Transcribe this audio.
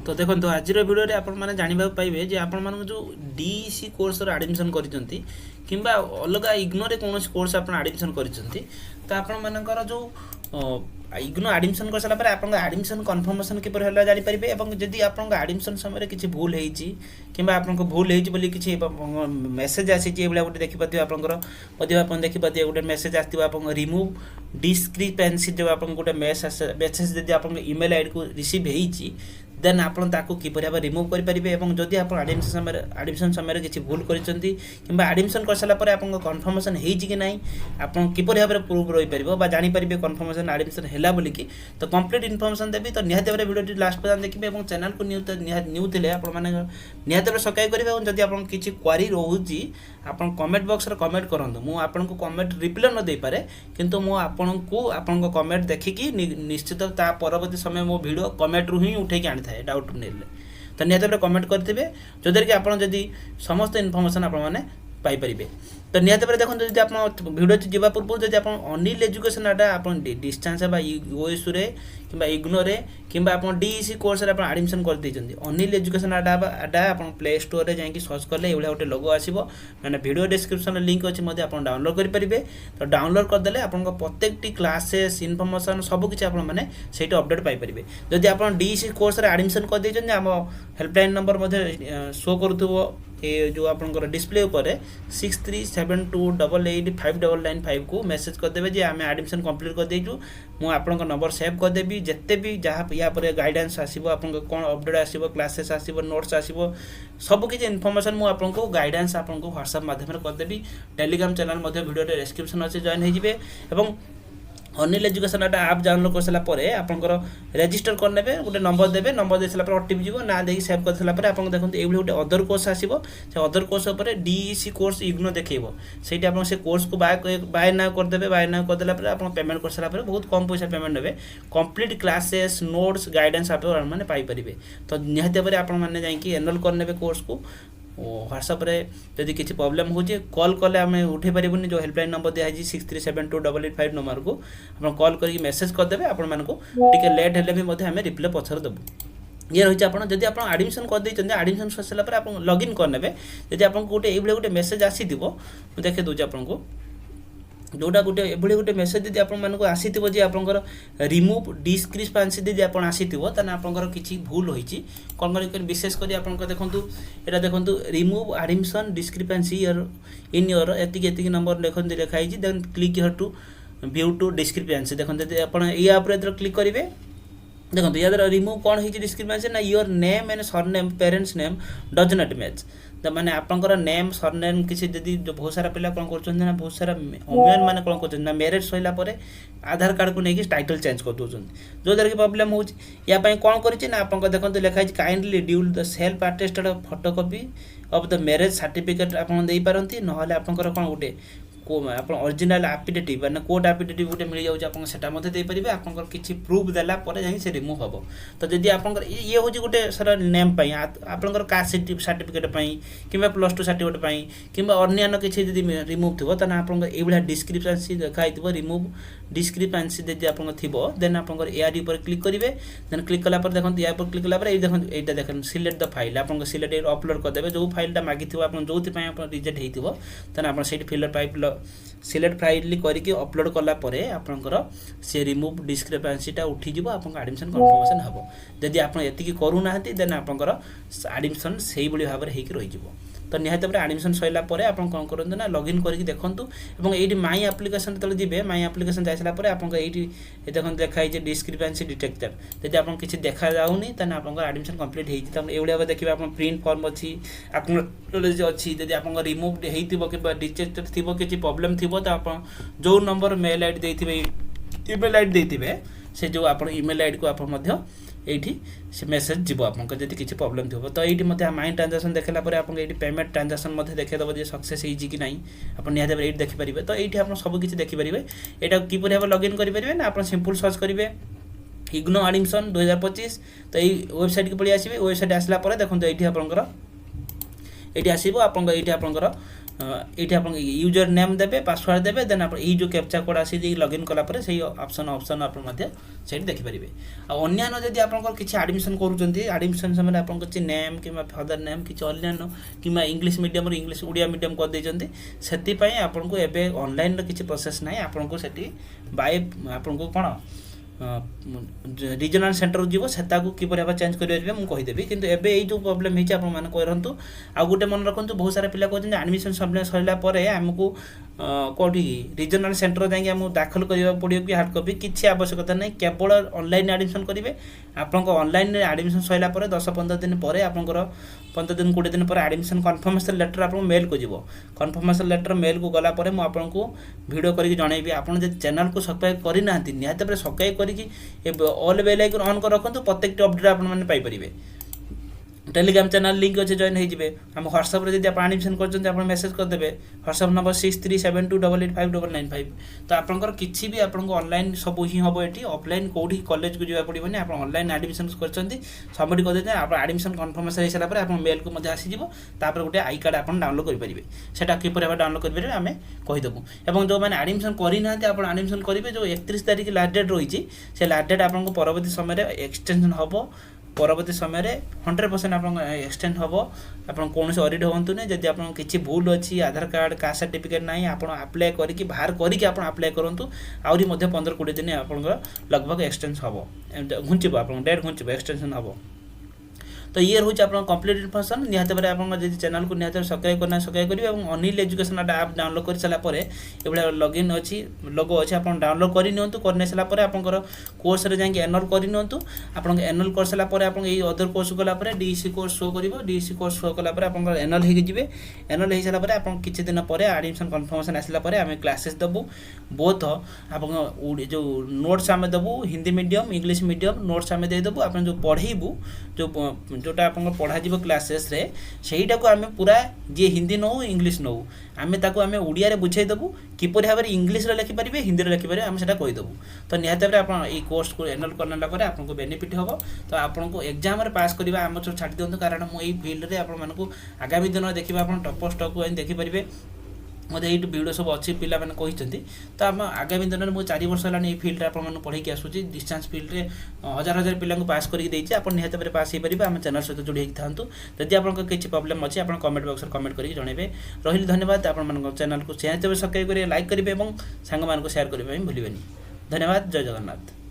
तो देखो आज भिडियो आपने जानवा पाइबे जे आपण मान जो डीईसी कोर्स एडमिशन करछंती किंबा अलग इग्नो रे कौन कोर्स आप एडमिशन करछंती तो आपण मानकर जो इग्नो एडमिशन कर सारा पर आपन एडमिशन कन्फर्मेशन किपर होला जानि परिबे एवं जदि आपन एडमिशन समय किछि भूल हेछि किंबा आपन भूल हेछि बोली किछि मेसेज आसी जे एबला गोटे देखि पतियो आपनकर पतियो आपन देखि पतियो गोटे मेसेज आस्तिबो आपन रिमूव डिस्क्रिपेंसी जो आपन गोटे मेसेज जदि आपन ईमेल आईडी को रिसीव हेछि देन आपन ताको किपर भाबे रिमूव करि परिबे एवं जदि आपन एडमिशन समय किछि भूल करिसंती किंबा एडमिशन कर साला पर आपन कन्फर्मेशन हेछि कि नाही आपन किपर भाबे प्रूफ रहि परिबो बा जानि परिबे कन्फर्मेशन एडमिशन हेला बोली कि तो कंप्लीट इन्फॉर्मेशन देबी तो निहाते भाबे वीडियो लास्ट पर्यंत देखिबे एवं चैनल को न्यू थिले आपन माने निहाते भाबे सब्सक्राइब करिबे एवं जदि आपन किछि क्वेरी रहउची आपन कमेंट बॉक्स रे कमेंट करंतु मु आपन को कमेंट रिप्लाई न दे पारे किंतु मु आपन को आपन को कमेंट देखिकी निश्चित ता परवर्ती समय मो वीडियो कमेंट रु ही उठे के आनी थाए डाउट नेले तो निहाते कमेंट करथिबे जदि कि आपन जदि समस्त इन्फॉर्मेशन आपन माने पाई परिबे तो निहाते पर देखो जदि आपन वीडियो जीवा पूर्व जदि आपन अनिल एजुकेशन अड्डा आपन डिस्टेंस बा ओएसयू रे किंबा इग्नो रे किंबा आपन डीईसी कोर्स रे आपन एडमिशन कर दैछंती अनिल एजुकेशन अड्डा आपन प्ले स्टोर रे जाई कि सर्च करले एवला गोटे लोगो आसीबो माने वीडियो डिस्क्रिप्शन लिंक अछि मध्ये आपन डाउनलोड करि परिबे तो डाउनलोड कर देले आपन को प्रत्येकटी क्लासेस इन्फॉर्मेशन सब किछ आपन माने सेटा अपडेट पाई परिबे जदि आपन डीईसी कोर्स रे एडमिशन कर दैछंती हम हेल्पलाइन नंबर मध्ये शो करथुबो ए जो आपनकर डिस्प्ले ऊपर 6372885995 को मेसेज कर देबे जे हमें एडमिशन कंप्लीट कर देजु मु आपन नंबर सेव कर देबी जत्ते भी जहाँ या पर गाइडेंस आसीबो आपन कोन अपडेट आसीबो क्लासेस आसीबो नोट्स आसीबो सब किछ इन्फॉर्मेशन मु आपन को गाइडेंस आपन को व्हाट्सएप माध्यम रे कर देबी टेलीग्राम चैनल मध्ये वीडियो रे डिस्क्रिप्शन अछि जॉइन हे जिवे एवं अनिल एजुकेशन अड्डा आप डाउनलोड कर साला परे आपनकर रजिस्टर कर नेबे गोटे नंबर देबे नंबर दे साला पर ओटीपी जीवो ना देई सेव कर साला परे आपन देखंत एबले गोटे अदर कोर्स आसीबो से अदर कोर्स ऊपर डीईसी कोर्स इग्नो देखैबो सेठी आपन से कोर्स को बाय ना कर देबे बाय ना कर देला परे आपन पेमेंट कर साला परे बहुत कम पैसा पेमेंट नेबे कंप्लीट क्लासेस नोट्स गाइडेंस आप माने पाई परिबे तो निहाते परे आपन माने जाई कि एनरोल कर नेबे कोर्स को व्हाट्सएप रे यदि किसी प्रॉब्लम हो कॉल कले आम उठे पारिबुनी जो हेल्पलाइन नंबर दिया 63728885 नंबर को आप कॉल करके मेसेज करदेवे आपण मानक टिके लेट हेले भी मध्ये हमें रिप्लाई पछर देबु ये रही आपन जदि आपन एडमिशन कर दैछन एडमिशन ससला पर आपन लॉगिन कर नेबे जदि आपन गोटे एबले गोटे मेसेज आसीथिबो म देखे दोज आपन को जोटा गोटे एभली गोटे मेसेज यदि आपण मानक आसीथिबो जे आपनकर रिमूव डिस्क्रिपेंसी यदि आपण आसीथिबो तने आपनकर किछि भूल होईछि कोन कर विशेष करी आपनकर देखंतु एटा देखंतु remove admission discrepancy in your एतिक नंबर देखंतु लिखाइछि then click here to view to discrepancy देखंतु यदि आपण ई ऐप रे क्लिक करिवे देखो या रिमूव कौन है डिस्क्रिपेंसी ना your name and surname parents name does not match तो माने आपनकर नेम सरनेम किसी जदि जो बहुत सारा पिला कोन करछन ना बहुत सारा वुमेन माने कोन करछन ना मैरिज सइला परे आधार कार्ड को नेकी टाइटल चेंज कर दोछन जो दर के प्रॉब्लम हो या पई कोन करिछि ना आपनकर देखंतु लिखा है kindly dual the self attested photocopy of the marriage certificate आपन देई पारंती न होले आपनकर कोन गुटे को आप ओरिजिनल एफिडेविट माने कोर्ट एफिडेविट गोटे मिल जाउछ आपन सेटा मध्ये दे परिबे आपनकर किछि प्रूफ देला परे जाई से रिमूव हबो तो जदि आपनकर ये होची गोटे सारा नेम पई आपनकर कास्ट सर्टिफिकेट पई किबा +2 सर्टिफिकेट पई किबा अन्य किछि जदि रिमूव थिबो तना आपनकर एबला डिस्क्रिप्शन देखाइतबो रिमूव डिस्क्रिपेंसी जदि आपन थिबो देन आपनकर एआरडी पर क्लिक करिवे देन क्लिक कला पर देखन या पर क्लिक कला पर ए देखन एटा देखन सिलेक्ट द फाइल आपन सिलेक्ट अपलोड कर देबे जो फाइलटा मागिथिबो आपन जोथि पई आपन रिजेक्ट हेतिबो तना आपन set filler pipe select file करके अपलोड कला परे आपनकर से रिमूव डिस्क्रिपेंसीटा उठी जिवो आपन एडमिशन कन्फर्मेशन हबो जदि आपन एतिकी करू नाहंती देन आपनकर एडमिशन सेही बली भाबरे हेकि रहि जिवो तो निहाते पर एडमिशन सइला परे आपन कोन करंतु ना लॉगिन करके देखंतु एवं एठी माय एप्लीकेशन तले जिवे माय एप्लीकेशन जाइसला परे आपन एठी ए देखन देखाइ जे डिस्क्रिपेंसी डिटेक्टर जदि आपन किछि देखा जाउनी तने आपन एडमिशन कंप्लीट हेइ त एवलिया देखिबा आपन प्रिंट फॉर्म अछि एक्नॉलेज अछि जदि आपन रिमूव हेइतिबो कि डिटेक्टेड थिबो किछि प्रॉब्लम थिबो त आपन जो नंबर मेल आईडी देथिबे ईमेल आईडी देथिबे से जो आपन ईमेल आईडी को आपन मध्य एठी से मेसेज जीवो आपन जदि किछि प्रॉब्लम थिबो तो एठी मते माइन ट्रांजैक्शन देखला परे आपन एठी पेमेंट ट्रांजैक्शन मते देखे दबो जे सक्सेस हेइ कि नाही आपन निहाते एठी देखि परिबे तो एठी आपन सब किछि देखि परिबे एटा कि परे हम लॉगिन करि परिबे ना आपन सिंपल सर्च करिवे इग्नो एडमिशन 2025 तो एई वेबसाइट के पळि आसीबे वेबसाइट आसला परे देखंतो एठी आपनकर एठी आसीबो आपन एठी आपनकर ये आप यूजर नेम देवे पासवर्ड देवे देन आप जो कैप्चा कोड आसी लॉगिन कलापर से ऑप्शन आप देखिपारे अन्य जदि आप किसी एडमिशन करुँच समय आप किसी नेम कि फादर नेम किसी अन्य कि English medium English Odia medium कर देते से आपको एवं ऑनलाइन किसी प्रोसेस ना आपको से बाय आपको कौन रीजनल सेंटर जीव से किपर भाव चेंज करेंगे मुझे कहीदेवी कितु एवं ये प्रोब्लेम होती करूँ आ गोटे मन रखु बहुत सारा पिला कहते एडमिशन सरला आमको कौटी रीजनल सेंटर जाकि आमको दाखल करने पड़ो कि हार्ड कपी किसी आवश्यकता नहीं केवल ऑनलाइन एडमिशन करेंगे आपंक ऑनलाइन एडमिशन सरला 10-15 दिन पर आपंकर 15 दिन 20 दिन पर एडमिशन कन्फर्मेशन लेटर आप मेल को जीव कन्फर्मेशन लेटर मेल को गला पर मुझे वीडियो करके जनइबी आपड़ चैनल को सब्सक्राइब करना निहत सब्सक्राइब करके ऑल बेल आइकन ऑन कर रखु प्रत्येक अपडेट आपने टेलीग्राम चैनल लिंक अच्छे जॉइन होइए आम व्हाट्सएप जब आप एडमिशन कर मेसेज करदे व्हाट्सएप नंबर 6372885995 तो आपंकर किसी भी आपको ऑनलाइन सब ही हम ये ऑफलाइन कौटी कॉलेज को जावा पड़ोनी आप ऑनलाइन एडमिशन कर सबमिट करदे आप एडमिशन कन्फर्मेशन हो सारा आप मेल को आसीज गोटे आई कार्ड आप डाउनलोड करेंगे से किपर डाउनलोड करेंगे आम कहीदेबू और जो मैंने एडमिशन करना आप एडमिशन करेंगे जो 31 तारीख लास्ट डेट रही से लास्ट डेट आपको परवर्ती समय एक्सटेंशन हम परवर्ती समय 100% आप एक्सटेंड हम आप कौन ऑडिट हूँ जब आप किसी भूल अच्छी आधार कार्ड कास्ट सर्टिफिकेट ना आप आप्लाय करके बाहर करके आप आप्लाय करूँ आहरी 15-20 दिन आप लगभग एक्सटेंस हम घुंचब आप डेट घुंचब एक्सटेंशन हम तो ये रोचे आप कंप्लीट इनफॉरमेशन निहत भाव आप चैनल को निहत सब्सक्राइब करना सब्सक्राइब करेंगे और अनिल एजुकेशन अड्डा आप डाउनलोड कर सारापर ये लॉगिन अच्छी लोगो अच्छे आप डाउनलोड करनी सारापर आपंकर कोर्स जाकि एनरोल करनी आप एनरोल कर सारापर आप अदर कोर्स गलापर डीसी कोर्स शो कर डीसी कोर्स शो कलापर आप एनरोल होगी एनरोल हो सारापर आप किसी दिन पर एडमिशन कन्फर्मेशन आसापर आम क्लासेस देवु बोथ आप जो नोट्स आम देवु Hindi medium English medium notes आम देदेबू आप जो पढ़ेबू जो जोटा आप पढ़ा क्लासेस रे सहीटा को आम पूरा जी हिंदी नौ इंग्लिश नौ आम आम ओडिया रे बुझेदेबू किपर भाव में इंग्लिश लिखिपारे हिंदी लिखिपारे आम से कहीदेबू तो निहत भाव आप कोर्स को एनरोल करना आपको बेनिफिट हम तो आपको एग्जाम पास करवा आम छाड़ दिखाँ कारण मुझे फिल्ड में आपको आगामी दिन देखिए आप टॉप स्टॉक को देखिपारे मतलब ये भिड सब अच्छी पिला मैंने कहते तो आम आगामी दिन में मुझे 4 वर्ष है फील्ड आपको पढ़ी आसूँ डिस्टेंस फील्ड में हजार पिला पास करके आप निहत भाव पास हो पारे आम चैनल सहित जोड़ी था जदि आप किसी प्रोब्लेम अच्छी आप कमेंट बॉक्स में कमेंट करके जनइबे रही धन्यवाद आप चैनल को सब्सक्राइब करेंगे लाइक करेंगे और सांग को शेयर करने भूलें धन्यवाद जय जगन्नाथ।